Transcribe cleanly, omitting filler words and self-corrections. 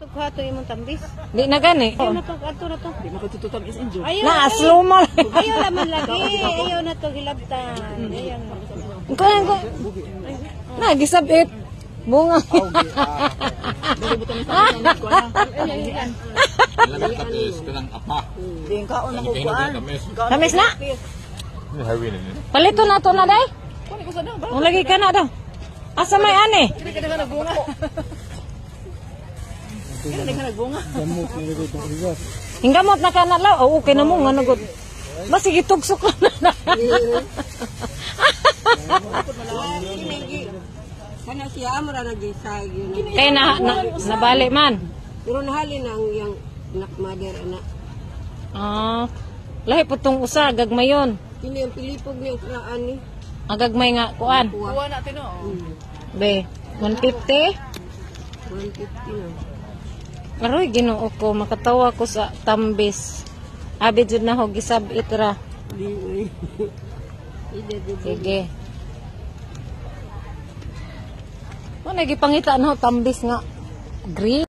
Kuha to imong tambis. Di na gani. Ayaw na to, ato na to. Di makatututam is enjoy. Ayaw, Na slow mo. ayaw laman lagi. Ayaw na to hilabtan. Ayaw na. Ko. Na gisabit. Bunga. Dili mo tamis sa ko na. Lagat tapis kanang apa. Di ang kaon ako kuan. Tamis na. Heavy na. Palito na to na day. Kunin ko sa daw. Ang lagi ka na daw. Asa may ani? Kini ka na nagbunga. Kini ka nagbunga. Hinggamot na ka na law. Oh, okay na mo nga nagod. Ba sige tugsok na. Kana siya amra na gisay yun. Kay nabali man. Pero nahali na ang yang nakmader ana. Ah. Lahi putong usa gagmayon. Kini ang pilipog ni ukraan ni. Ang gagmay nga kuan. Kuha natin no. Be, 150. 150 na. Aroy Ginoo ko makatawa ko sa tambis. Abi jud na ho gisab itra. Di. Sige. Ano gipangita na ho tambis nga green.